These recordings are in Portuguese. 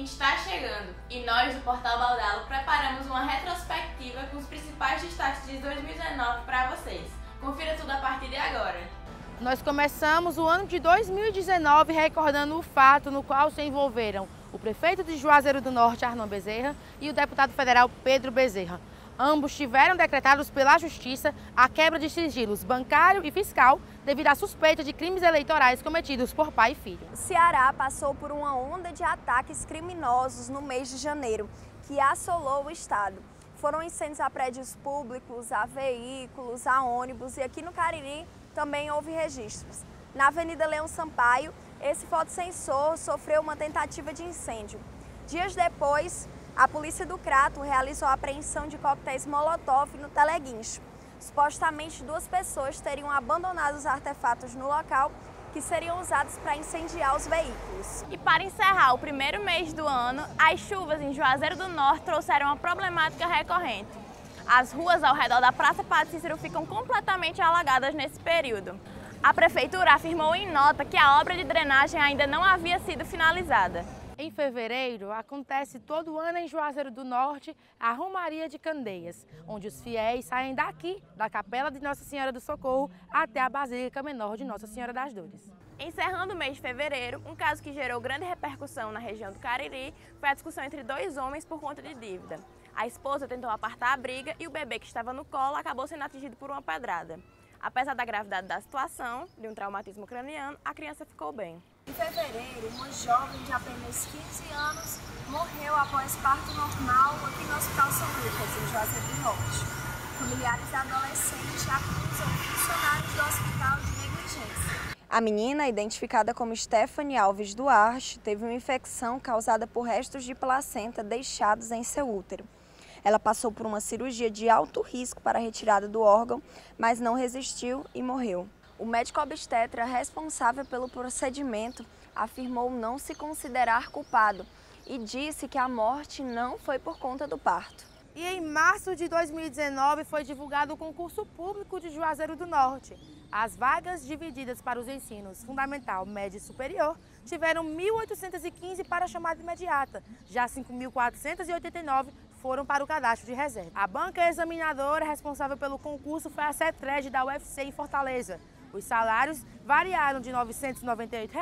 está chegando e nós do Portal Baldalo preparamos uma retrospectiva com os principais destaques de 2019 para vocês. Confira tudo a partir de agora. Nós começamos o ano de 2019 recordando o fato no qual se envolveram o prefeito de Juazeiro do Norte, Arnon Bezerra, e o deputado federal Pedro Bezerra. Ambos tiveram decretados pela Justiça a quebra de sigilos bancário e fiscal devido à suspeita de crimes eleitorais cometidos por pai e filho. O Ceará passou por uma onda de ataques criminosos no mês de janeiro, que assolou o estado. Foram incêndios a prédios públicos, a veículos, a ônibus e aqui no Cariri também houve registros. Na Avenida Leão Sampaio, esse fotossensor sofreu uma tentativa de incêndio. Dias depois, a polícia do Crato realizou a apreensão de coquetéis Molotov no Teleguincho. Supostamente 2 pessoas teriam abandonado os artefatos no local, que seriam usados para incendiar os veículos. E para encerrar o primeiro mês do ano, as chuvas em Juazeiro do Norte trouxeram uma problemática recorrente. As ruas ao redor da Praça Padre Cícero ficam completamente alagadas nesse período. A prefeitura afirmou em nota que a obra de drenagem ainda não havia sido finalizada. Em fevereiro, acontece todo ano em Juazeiro do Norte a Romaria de Candeias, onde os fiéis saem daqui, da Capela de Nossa Senhora do Socorro, até a Basílica Menor de Nossa Senhora das Dores. Encerrando o mês de fevereiro, um caso que gerou grande repercussão na região do Cariri foi a discussão entre 2 homens por conta de dívida. A esposa tentou apartar a briga e o bebê que estava no colo acabou sendo atingido por uma pedrada. Apesar da gravidade da situação, de um traumatismo craniano, a criança ficou bem. Em fevereiro, uma jovem de apenas 15 anos morreu após parto normal aqui no Hospital São Lucas, em Juazeiro do Norte. Familiares da adolescente acusam funcionários do hospital de negligência. A menina, identificada como Stephanie Alves Duarte, teve uma infecção causada por restos de placenta deixados em seu útero. Ela passou por uma cirurgia de alto risco para a retirada do órgão, mas não resistiu e morreu. O médico obstetra responsável pelo procedimento afirmou não se considerar culpado e disse que a morte não foi por conta do parto. E em março de 2019 foi divulgado o concurso público de Juazeiro do Norte. As vagas divididas para os ensinos fundamental, médio e superior tiveram 1.815 para a chamada imediata, já 5.489 foram para o cadastro de reserva. A banca examinadora responsável pelo concurso foi a CETRED da UFC em Fortaleza. Os salários variaram de R$ 998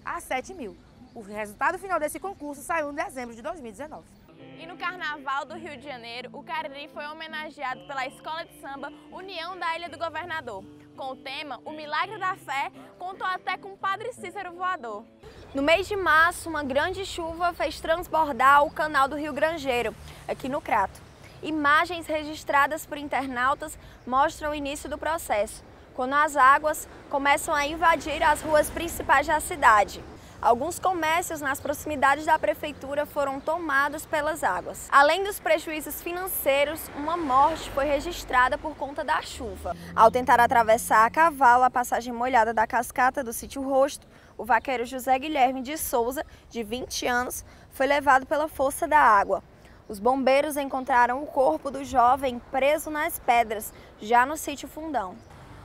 a R$ 7.000. O resultado final desse concurso saiu em dezembro de 2019. E no Carnaval do Rio de Janeiro, o Cariri foi homenageado pela Escola de Samba União da Ilha do Governador. Com o tema O Milagre da Fé, contou até com o Padre Cícero Voador. No mês de março, uma grande chuva fez transbordar o canal do Rio Grangeiro, aqui no Crato. Imagens registradas por internautas mostram o início do processo, quando as águas começam a invadir as ruas principais da cidade. Alguns comércios nas proximidades da prefeitura foram tomados pelas águas. Além dos prejuízos financeiros, uma morte foi registrada por conta da chuva. Ao tentar atravessar a cavalo a passagem molhada da cascata do Sítio Rosto, o vaqueiro José Guilherme de Souza, de 20 anos, foi levado pela força da água. Os bombeiros encontraram o corpo do jovem preso nas pedras, já no Sítio Fundão.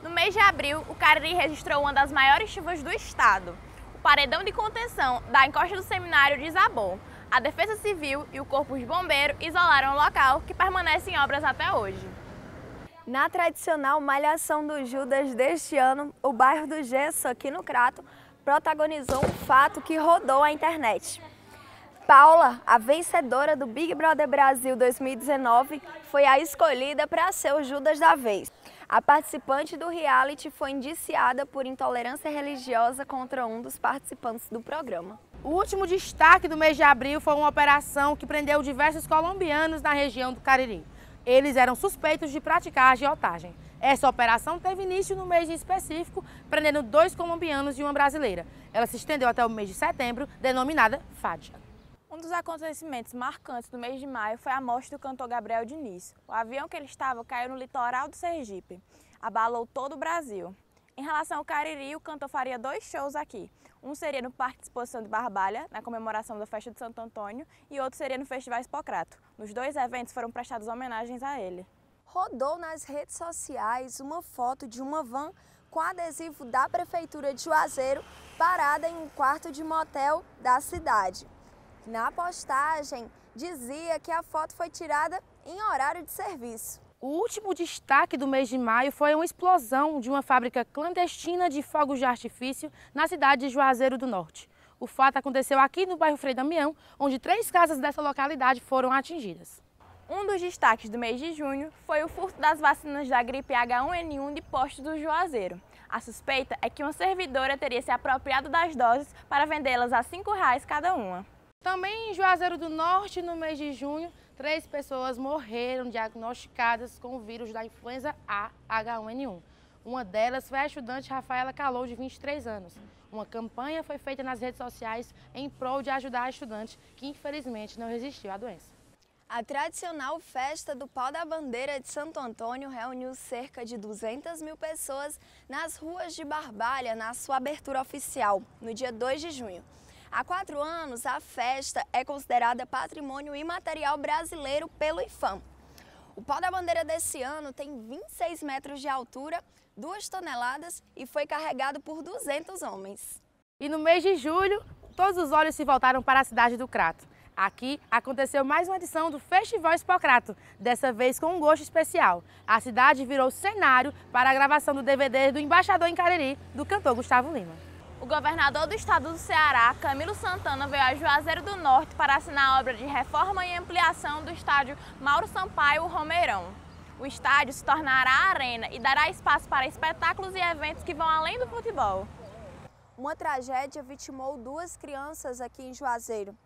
No mês de abril, o Cariri registrou uma das maiores chuvas do estado. O paredão de contenção da encosta do seminário desabou. A Defesa Civil e o Corpo de Bombeiro isolaram o local, que permanece em obras até hoje. Na tradicional Malhação do Judas deste ano, o bairro do Gesso, aqui no Crato, protagonizou um fato que rodou a internet. Paula, a vencedora do Big Brother Brasil 2019, foi a escolhida para ser o Judas da vez. A participante do reality foi indiciada por intolerância religiosa contra um dos participantes do programa. O último destaque do mês de abril foi uma operação que prendeu diversos colombianos na região do Cariri. Eles eram suspeitos de praticar agiotagem. Essa operação teve início no mês em específico, prendendo 2 colombianos e uma brasileira. Ela se estendeu até o mês de setembro, denominada Fádia. Um dos acontecimentos marcantes do mês de maio foi a morte do cantor Gabriel Diniz. O avião que ele estava caiu no litoral do Sergipe. Abalou todo o Brasil. Em relação ao Cariri, o cantor faria 2 shows aqui. Um seria no Parque de Exposição de Barbalha, na comemoração da Festa de Santo Antônio, e outro seria no Festival Hipocrato. Nos 2 eventos foram prestadas homenagens a ele. Rodou nas redes sociais uma foto de uma van com adesivo da Prefeitura de Juazeiro parada em um quarto de motel da cidade. Na postagem, dizia que a foto foi tirada em horário de serviço. O último destaque do mês de maio foi uma explosão de uma fábrica clandestina de fogos de artifício na cidade de Juazeiro do Norte. O fato aconteceu aqui no bairro Frei Damião, onde 3 casas dessa localidade foram atingidas. Um dos destaques do mês de junho foi o furto das vacinas da gripe H1N1 de postos do Juazeiro. A suspeita é que uma servidora teria se apropriado das doses para vendê-las a R$ 5,00 cada uma. Também em Juazeiro do Norte, no mês de junho, 3 pessoas morreram diagnosticadas com o vírus da influenza A H1N1. Uma delas foi a estudante Rafaela Calou, de 23 anos. Uma campanha foi feita nas redes sociais em prol de ajudar a estudante, que infelizmente não resistiu à doença. A tradicional festa do Pau da Bandeira de Santo Antônio reuniu cerca de 200 mil pessoas nas ruas de Barbalha na sua abertura oficial, no dia 2 de junho. Há 4 anos, a festa é considerada patrimônio imaterial brasileiro pelo IPHAN. O Pau da Bandeira desse ano tem 26 metros de altura, 2 toneladas e foi carregado por 200 homens. E no mês de julho, todos os olhos se voltaram para a cidade do Crato. Aqui aconteceu mais uma edição do Festival Expo Crato, dessa vez com um gosto especial. A cidade virou cenário para a gravação do DVD do Embaixador em Cariri, do cantor Gustavo Lima. O governador do estado do Ceará, Camilo Santana, veio a Juazeiro do Norte para assinar a obra de reforma e ampliação do estádio Mauro Sampaio Romeirão. O estádio se tornará arena e dará espaço para espetáculos e eventos que vão além do futebol. Uma tragédia vitimou 2 crianças aqui em Juazeiro.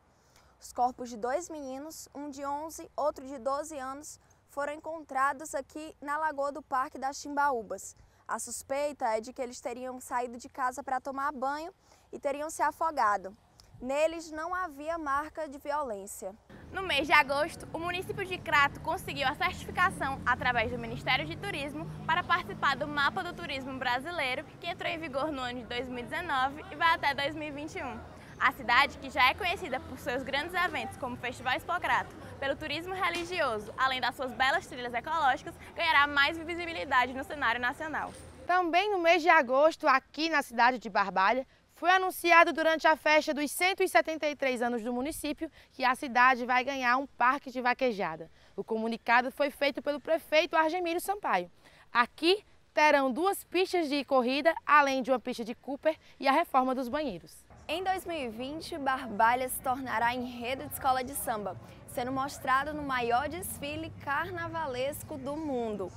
Os corpos de 2 meninos, um de 11, outro de 12 anos, foram encontrados aqui na Lagoa do Parque das Timbaúbas. A suspeita é de que eles teriam saído de casa para tomar banho e teriam se afogado. Neles não havia marca de violência. No mês de agosto, o município de Crato conseguiu a certificação através do Ministério de Turismo para participar do Mapa do Turismo Brasileiro, que entrou em vigor no ano de 2019 e vai até 2021. A cidade, que já é conhecida por seus grandes eventos como o Festival Expo Crato, pelo turismo religioso, além das suas belas trilhas ecológicas, ganhará mais visibilidade no cenário nacional. Também no mês de agosto, aqui na cidade de Barbalha, foi anunciado durante a festa dos 173 anos do município que a cidade vai ganhar um parque de vaquejada. O comunicado foi feito pelo prefeito Argemírio Sampaio. Aqui terão 2 pistas de corrida, além de uma pista de Cooper e a reforma dos banheiros. Em 2020, Barbalha se tornará enredo de escola de samba, sendo mostrado no maior desfile carnavalesco do mundo,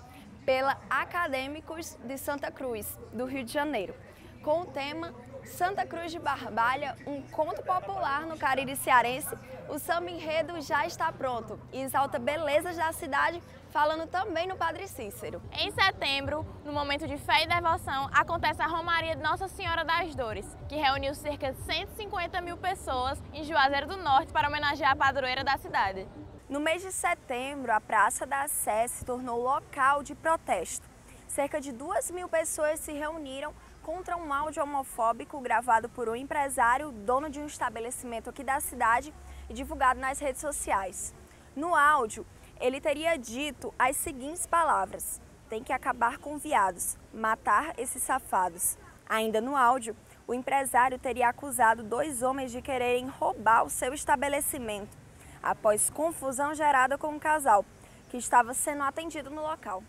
pela Acadêmicos de Santa Cruz, do Rio de Janeiro, com o tema Santa Cruz de Barbalha, um conto popular no Cariri cearense. O samba enredo já está pronto e exalta belezas da cidade, falando também no Padre Cícero. Em setembro, no momento de fé e devoção, acontece a Romaria de Nossa Senhora das Dores, que reuniu cerca de 150 mil pessoas em Juazeiro do Norte para homenagear a padroeira da cidade. No mês de setembro, a Praça da Sé se tornou local de protesto. Cerca de 2.000 pessoas se reuniram contra um áudio homofóbico gravado por um empresário, dono de um estabelecimento aqui da cidade e divulgado nas redes sociais. No áudio, ele teria dito as seguintes palavras: tem que acabar com viados, matar esses safados. Ainda no áudio, o empresário teria acusado 2 homens de quererem roubar o seu estabelecimento, após confusão gerada com um casal que estava sendo atendido no local.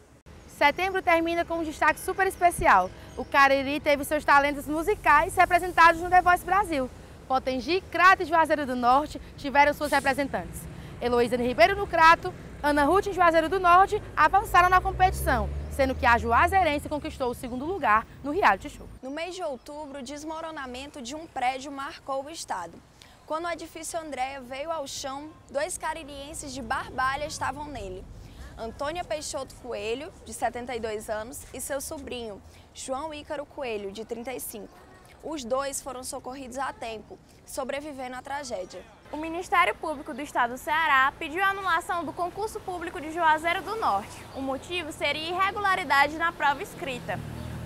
Setembro termina com um destaque super especial. O Cariri teve seus talentos musicais representados no The Voice Brasil. Potengi, Crato e Juazeiro do Norte tiveram suas representantes. Heloísa Ribeiro no Crato, Ana Ruth em Juazeiro do Norte avançaram na competição, sendo que a juazeirense conquistou o 2º lugar no reality show. No mês de outubro, o desmoronamento de um prédio marcou o estado. Quando o edifício Andréia veio ao chão, 2 caririenses de Barbalha estavam nele. Antônia Peixoto Coelho, de 72 anos, e seu sobrinho, João Ícaro Coelho, de 35. Os 2 foram socorridos a tempo, sobrevivendo à tragédia. O Ministério Público do Estado do Ceará pediu a anulação do concurso público de Juazeiro do Norte. O motivo seria irregularidade na prova escrita.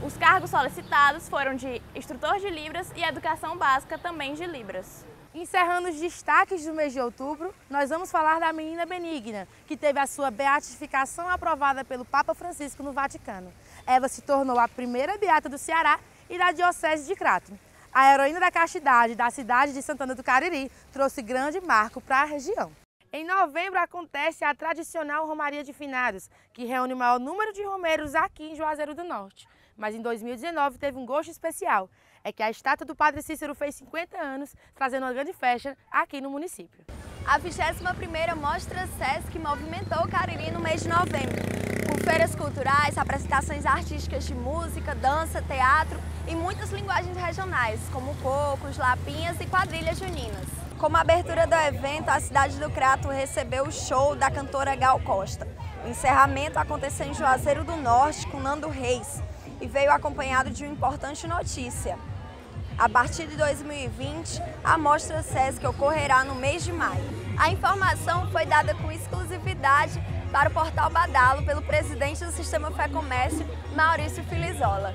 Os cargos solicitados foram de instrutor de Libras e educação básica também de Libras. Encerrando os destaques do mês de outubro, nós vamos falar da menina Benigna, que teve a sua beatificação aprovada pelo Papa Francisco no Vaticano. Ela se tornou a primeira beata do Ceará e da Diocese de Crato. A heroína da castidade da cidade de Santana do Cariri trouxe grande marco para a região. Em novembro acontece a tradicional Romaria de Finados, que reúne o maior número de romeiros aqui em Juazeiro do Norte. Mas em 2019 teve um gosto especial, é que a estátua do Padre Cícero fez 50 anos, trazendo uma grande festa aqui no município. A 21ª Mostra Sesc movimentou o Cariri no mês de novembro, com feiras culturais, apresentações artísticas de música, dança, teatro e muitas linguagens regionais, como cocos, lapinhas e quadrilhas juninas. Como abertura do evento, a cidade do Crato recebeu o show da cantora Gal Costa. O encerramento aconteceu em Juazeiro do Norte com Nando Reis e veio acompanhado de uma importante notícia. A partir de 2020, a Mostra Sesc ocorrerá no mês de maio. A informação foi dada com exclusividade para o Portal Badalo pelo presidente do Sistema Fé Comércio, Maurício Filizola.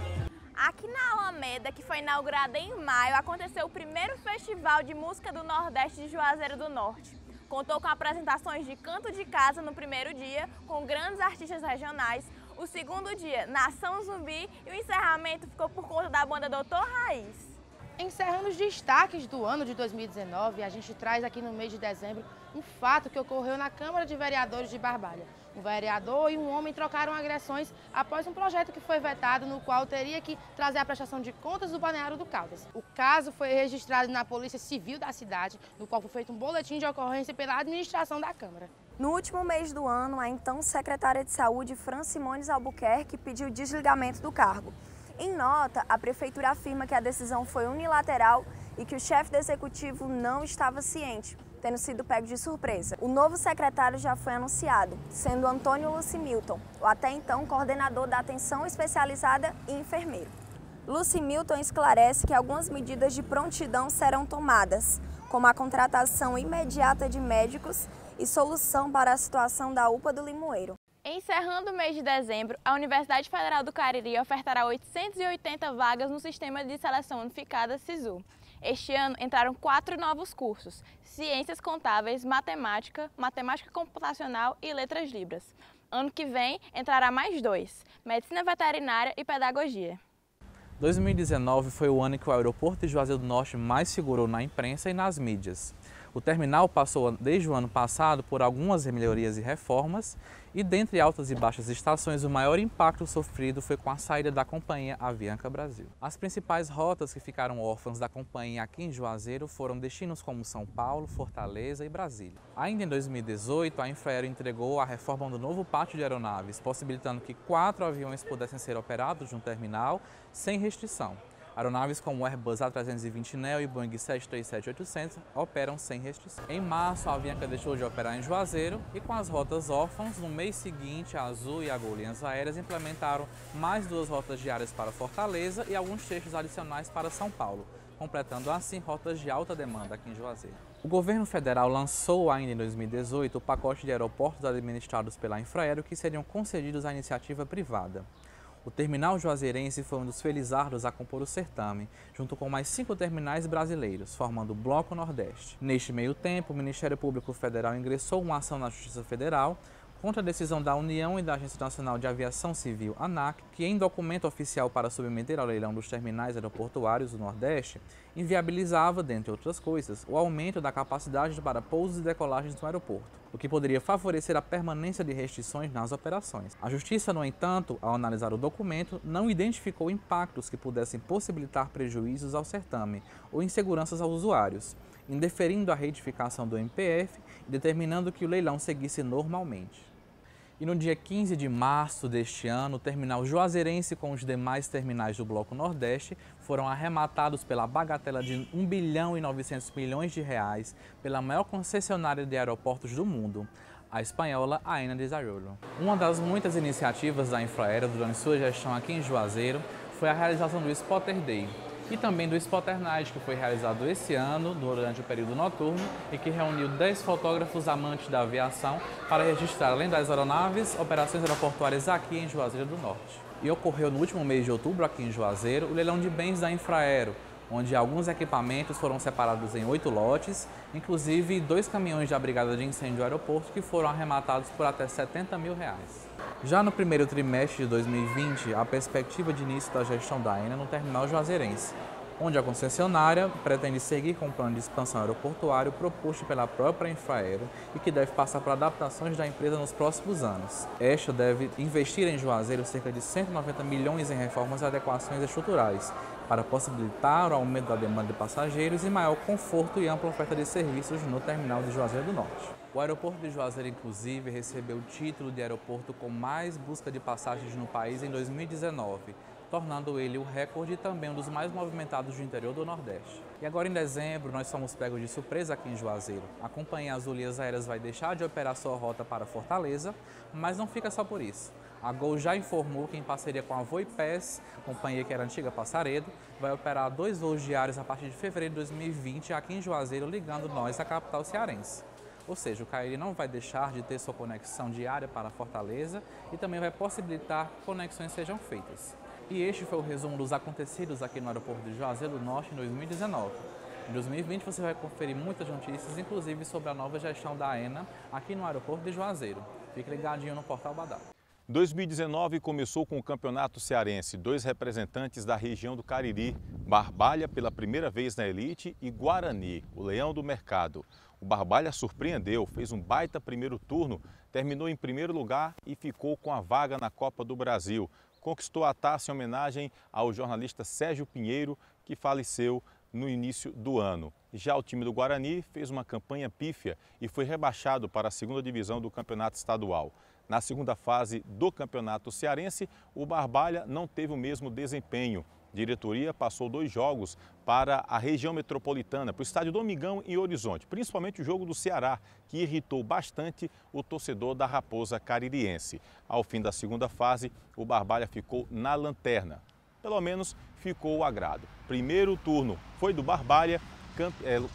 Aqui na Alameda, que foi inaugurada em maio, aconteceu o primeiro Festival de Música do Nordeste de Juazeiro do Norte. Contou com apresentações de canto de casa no primeiro dia, com grandes artistas regionais. O segundo dia, Nação Zumbi, e o encerramento ficou por conta da banda Doutor Raiz. Encerrando os destaques do ano de 2019, a gente traz aqui no mês de dezembro um fato que ocorreu na Câmara de Vereadores de Barbalha. Um vereador e um homem trocaram agressões após um projeto que foi vetado, no qual teria que trazer a prestação de contas do Balneário do Caldas. O caso foi registrado na Polícia Civil da cidade, no qual foi feito um boletim de ocorrência pela administração da Câmara. No último mês do ano, a então secretária de Saúde, Francimones Albuquerque, pediu o desligamento do cargo. Em nota, a Prefeitura afirma que a decisão foi unilateral e que o chefe do Executivo não estava ciente, tendo sido pego de surpresa. O novo secretário já foi anunciado, sendo Antônio Lucimilton, o até então coordenador da Atenção Especializada e enfermeiro. Lucimilton esclarece que algumas medidas de prontidão serão tomadas, como a contratação imediata de médicos e solução para a situação da UPA do Limoeiro. Encerrando o mês de dezembro, a Universidade Federal do Cariri ofertará 880 vagas no Sistema de Seleção Unificada SISU. Este ano entraram 4 novos cursos: Ciências Contábeis, Matemática, Matemática Computacional e Letras Libras. Ano que vem entrará mais 2, Medicina Veterinária e Pedagogia. 2019 foi o ano em que o aeroporto de Juazeiro do Norte mais figurou na imprensa e nas mídias. O terminal passou, desde o ano passado, por algumas melhorias e reformas, e dentre altas e baixas estações, o maior impacto sofrido foi com a saída da companhia Avianca Brasil. As principais rotas que ficaram órfãs da companhia aqui em Juazeiro foram destinos como São Paulo, Fortaleza e Brasília. Ainda em 2018, a Infraero entregou a reforma do novo pátio de aeronaves, possibilitando que 4 aviões pudessem ser operados no terminal sem restrição. Aeronaves como o Airbus A320neo e Boeing 737-800 operam sem restrição. Em março, a Avianca deixou de operar em Juazeiro e, com as rotas órfãs, no mês seguinte, a Azul e a Gol Linhas Aéreas implementaram mais 2 rotas diárias para Fortaleza e alguns trechos adicionais para São Paulo, completando assim rotas de alta demanda aqui em Juazeiro. O governo federal lançou ainda em 2018 o pacote de aeroportos administrados pela Infraero que seriam concedidos à iniciativa privada. O terminal juazeirense foi um dos felizardos a compor o certame, junto com mais 5 terminais brasileiros, formando o Bloco Nordeste. Neste meio tempo, o Ministério Público Federal ingressou uma ação na Justiça Federal contra a decisão da União e da Agência Nacional de Aviação Civil, ANAC, que em documento oficial para submeter ao leilão dos terminais aeroportuários do Nordeste, inviabilizava, dentre outras coisas, o aumento da capacidade para pousos e decolagens no aeroporto, o que poderia favorecer a permanência de restrições nas operações. A Justiça, no entanto, ao analisar o documento, não identificou impactos que pudessem possibilitar prejuízos ao certame ou inseguranças aos usuários, indeferindo a retificação do MPF e determinando que o leilão seguisse normalmente. E no dia 15 de março deste ano, o terminal juazeirense com os demais terminais do Bloco Nordeste foram arrematados pela bagatela de R$ 1 bilhão e 900 milhões de reais pela maior concessionária de aeroportos do mundo, a espanhola Aena Desarrollo. Uma das muitas iniciativas da Infraero durante sua gestão aqui em Juazeiro foi a realização do Spotter Day, e também do Spotter Night, que foi realizado esse ano, durante o período noturno, e que reuniu 10 fotógrafos amantes da aviação para registrar, além das aeronaves, operações aeroportuárias aqui em Juazeiro do Norte. E ocorreu no último mês de outubro, aqui em Juazeiro, o leilão de bens da Infraero, onde alguns equipamentos foram separados em 8 lotes, inclusive 2 caminhões da Brigada de Incêndio do aeroporto que foram arrematados por até R$ 70 mil. Já no primeiro trimestre de 2020, a perspectiva de início da gestão da Aena no terminal juazeirense, onde a concessionária pretende seguir com o plano de expansão aeroportuário proposto pela própria Infraero e que deve passar por adaptações da empresa nos próximos anos. Esta deve investir em Juazeiro cerca de 190 milhões em reformas e adequações estruturais, para possibilitar o aumento da demanda de passageiros e maior conforto e ampla oferta de serviços no terminal de Juazeiro do Norte. O aeroporto de Juazeiro, inclusive, recebeu o título de aeroporto com mais busca de passagens no país em 2019, tornando ele o recorde e também um dos mais movimentados do interior do Nordeste. E agora em dezembro nós somos pegos de surpresa aqui em Juazeiro. A companhia Azul Linhas Aéreas vai deixar de operar sua rota para Fortaleza, mas não fica só por isso. A Gol já informou que em parceria com a Voipes, companhia que era antiga Passaredo, vai operar 2 voos diários a partir de fevereiro de 2020 aqui em Juazeiro, ligando nós à capital cearense. Ou seja, o Cariri não vai deixar de ter sua conexão diária para Fortaleza e também vai possibilitar que conexões sejam feitas. E este foi o resumo dos acontecidos aqui no aeroporto de Juazeiro do Norte em 2019. Em 2020 você vai conferir muitas notícias, inclusive sobre a nova gestão da AENA aqui no aeroporto de Juazeiro. Fique ligadinho no Portal Badal. 2019 começou com o Campeonato Cearense, 2 representantes da região do Cariri, Barbalha pela primeira vez na elite e Guarani, o Leão do Mercado. O Barbalha surpreendeu, fez um baita primeiro turno, terminou em primeiro lugar e ficou com a vaga na Copa do Brasil. Conquistou a taça em homenagem ao jornalista Sérgio Pinheiro, que faleceu no início do ano. Já o time do Guarani fez uma campanha pífia e foi rebaixado para a 2ª divisão do Campeonato Estadual. Na segunda fase do Campeonato Cearense, o Barbalha não teve o mesmo desempenho. A diretoria passou 2 jogos para a região metropolitana, para o estádio Domingão em Horizonte, principalmente o jogo do Ceará, que irritou bastante o torcedor da Raposa Caririense. Ao fim da segunda fase, o Barbalha ficou na lanterna. Pelo menos ficou o agrado. Primeiro turno foi do Barbalha,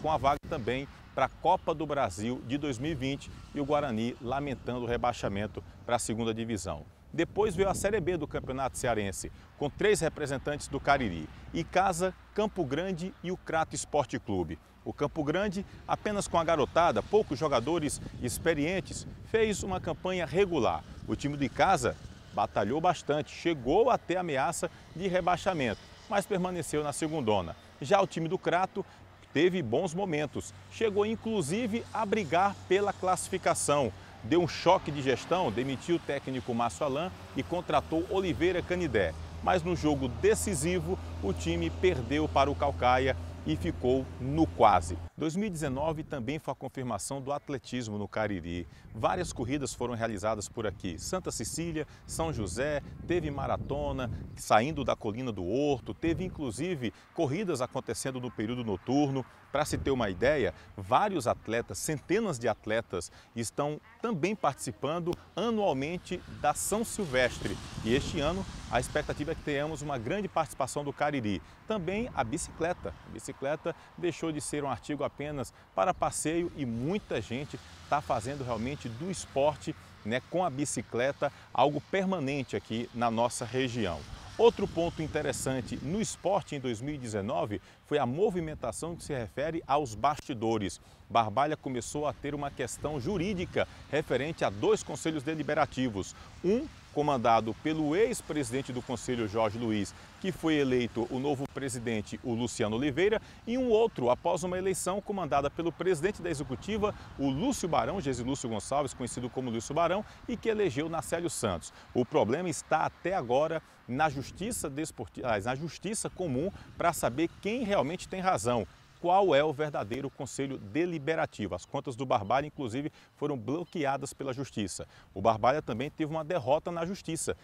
com a vaga também para a Copa do Brasil de 2020 e o Guarani lamentando o rebaixamento para a 2ª divisão. Depois veio a Série B do Campeonato Cearense, com 3 representantes do Cariri, Icasa, Campo Grande e o Crato Esporte Clube. O Campo Grande, apenas com a garotada, poucos jogadores experientes, fez uma campanha regular. O time do Icasa batalhou bastante, chegou até ameaça de rebaixamento, mas permaneceu na segundona. Já o time do Crato teve bons momentos, chegou inclusive a brigar pela classificação. Deu um choque de gestão, demitiu o técnico Márcio Alain e contratou Oliveira Canidé. Mas no jogo decisivo, o time perdeu para o Caucaia e ficou no quase. 2019 também foi a confirmação do atletismo no Cariri. Várias corridas foram realizadas por aqui. Santa Cecília, São José, teve maratona, saindo da Colina do Horto, teve inclusive corridas acontecendo no período noturno. Para se ter uma ideia, vários atletas, centenas de atletas, estão também participando anualmente da São Silvestre. E este ano, a expectativa é que tenhamos uma grande participação do Cariri. Também a bicicleta. A bicicleta deixou de ser um artigo apenas para passeio e muita gente está fazendo realmente do esporte, com a bicicleta, algo permanente aqui na nossa região. Outro ponto interessante no esporte em 2019 foi a movimentação que se refere aos bastidores. Barbalha começou a ter uma questão jurídica referente a 2 conselhos deliberativos. Um comandado pelo ex-presidente do Conselho, Jorge Luiz, que foi eleito o novo presidente, o Luciano Oliveira, e um outro após uma eleição comandada pelo presidente da Executiva, o Lúcio Barão, Gesilúcio Gonçalves, conhecido como Lúcio Barão, e que elegeu Nacélio Santos. O problema está até agora na Justiça Comum para saber quem realmente tem razão. Qual é o verdadeiro Conselho Deliberativo. As contas do Barbalha, inclusive, foram bloqueadas pela Justiça. O Barbalha também teve uma derrota na Justiça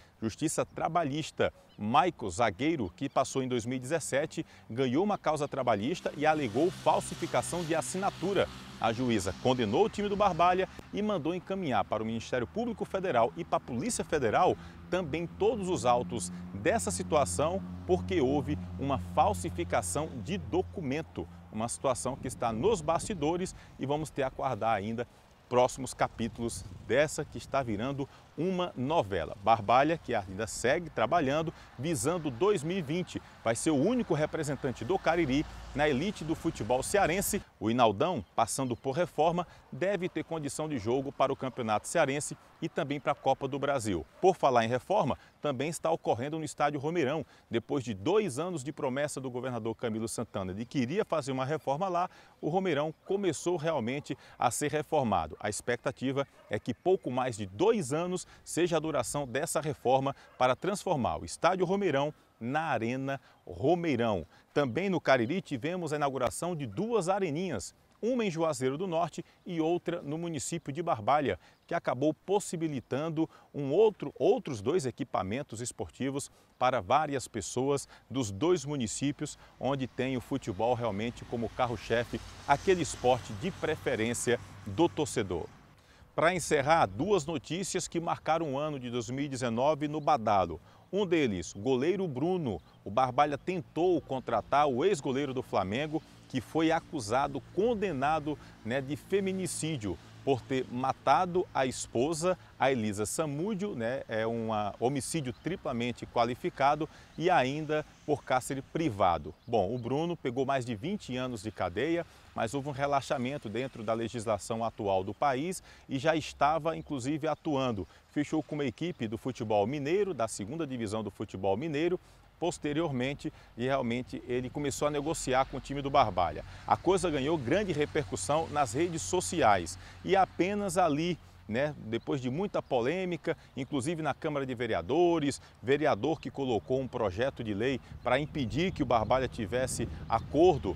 Trabalhista. Maico, zagueiro, que passou em 2017, ganhou uma causa trabalhista e alegou falsificação de assinatura. A juíza condenou o time do Barbalha e mandou encaminhar para o Ministério Público Federal e para a Polícia Federal também todos os autos dessa situação, porque houve uma falsificação de documento. Uma situação que está nos bastidores e vamos ter a aguardar ainda próximos capítulos dessa que está virando uma novela. Barbalha, que ainda segue trabalhando, visando 2020. Vai ser o único representante do Cariri na elite do futebol cearense. O Hinaldão, passando por reforma, deve ter condição de jogo para o Campeonato Cearense e também para a Copa do Brasil. Por falar em reforma, também está ocorrendo no Estádio Romeirão. Depois de 2 anos de promessa do governador Camilo Santana de que iria fazer uma reforma lá, o Romeirão começou realmente a ser reformado. A expectativa é que pouco mais de 2 anos seja a duração dessa reforma para transformar o Estádio Romeirão na Arena Romeirão. Também no Cariri tivemos a inauguração de 2 areninhas, uma em Juazeiro do Norte e outra no município de Barbalha, que acabou possibilitando outros 2 equipamentos esportivos para várias pessoas dos 2 municípios, onde tem o futebol realmente como carro-chefe, aquele esporte de preferência do torcedor. Para encerrar, 2 notícias que marcaram o ano de 2019 no Badalo. Um deles, o goleiro Bruno. O Barbalha tentou contratar o ex-goleiro do Flamengo, que foi acusado, condenado, de feminicídio por ter matado a esposa, a Elisa Samúdio, é um homicídio triplamente qualificado e ainda por cárcere privado. Bom, o Bruno pegou mais de 20 anos de cadeia, mas houve um relaxamento dentro da legislação atual do país e já estava, inclusive, atuando. Fechou com uma equipe do futebol mineiro, da 2ª divisão do futebol mineiro. Posteriormente, e realmente ele começou a negociar com o time do Barbalha. A coisa ganhou grande repercussão nas redes sociais e apenas ali, depois de muita polêmica, inclusive na Câmara de Vereadores, vereador que colocou um projeto de lei para impedir que o Barbalha tivesse acordo,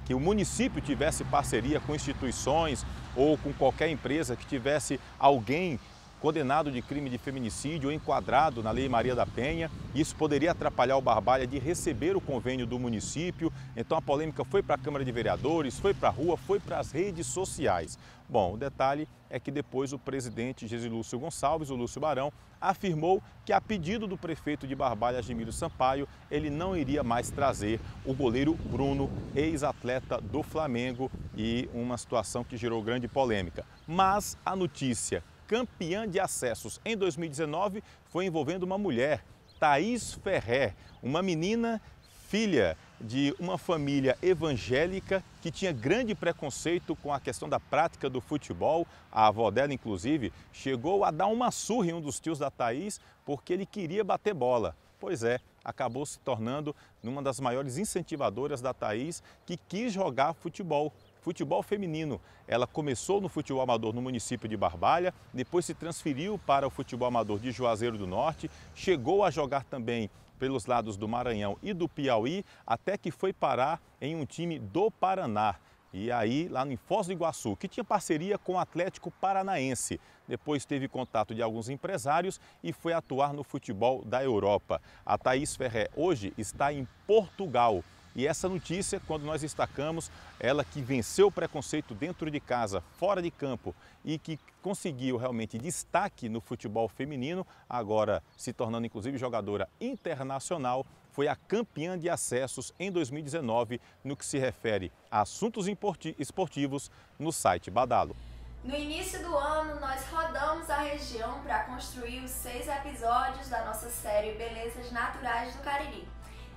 que o município tivesse parceria com instituições ou com qualquer empresa que tivesse alguém condenado de crime de feminicídio ou enquadrado na Lei Maria da Penha. Isso poderia atrapalhar o Barbalha de receber o convênio do município. Então a polêmica foi para a Câmara de Vereadores, foi para a rua, foi para as redes sociais. Bom, o detalhe é que depois o presidente Gesilúcio Gonçalves, o Lúcio Barão, afirmou que a pedido do prefeito de Barbalha, Ademílio Sampaio, ele não iria mais trazer o goleiro Bruno, ex-atleta do Flamengo, e uma situação que gerou grande polêmica. Mas a notícia campeã de acessos em 2019 foi envolvendo uma mulher, Thaís Ferrer, uma menina filha de uma família evangélica que tinha grande preconceito com a questão da prática do futebol. A avó dela, inclusive, chegou a dar uma surra em um dos tios da Thaís porque ele queria bater bola. Pois é, acabou se tornando uma das maiores incentivadoras da Thaís, que quis jogar futebol feminino. Ela começou no futebol amador no município de Barbalha, depois se transferiu para o futebol amador de Juazeiro do Norte, chegou a jogar também pelos lados do Maranhão e do Piauí, até que foi parar em um time do Paraná. E aí, lá em Foz do Iguaçu, que tinha parceria com o Atlético Paranaense. Depois teve contato de alguns empresários e foi atuar no futebol da Europa. A Thaís Ferrer hoje está em Portugal. E essa notícia, quando nós destacamos, ela que venceu o preconceito dentro de casa, fora de campo e que conseguiu realmente destaque no futebol feminino, agora se tornando inclusive jogadora internacional, foi a campeã de acessos em 2019 no que se refere a assuntos esportivos no site Badalo. No início do ano, nós rodamos a região para construir os 6 episódios da nossa série Belezas Naturais do Cariri.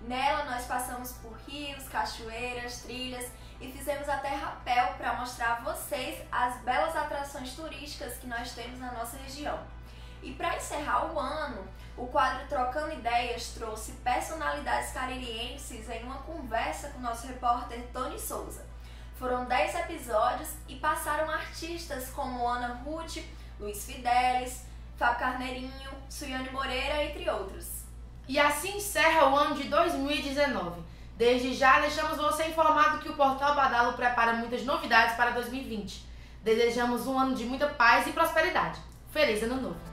Nela nós passamos por rios, cachoeiras, trilhas e fizemos até rapel para mostrar a vocês as belas atrações turísticas que nós temos na nossa região. E para encerrar o ano, o quadro Trocando Ideias trouxe personalidades caririenses em uma conversa com o nosso repórter Tony Souza. Foram 10 episódios e passaram artistas como Ana Ruth, Luiz Fidelis, Fábio Carneirinho, Suiane Moreira, entre outros. E assim encerra o ano de 2019. Desde já deixamos você informado que o Portal Badalo prepara muitas novidades para 2020. Desejamos um ano de muita paz e prosperidade. Feliz Ano Novo!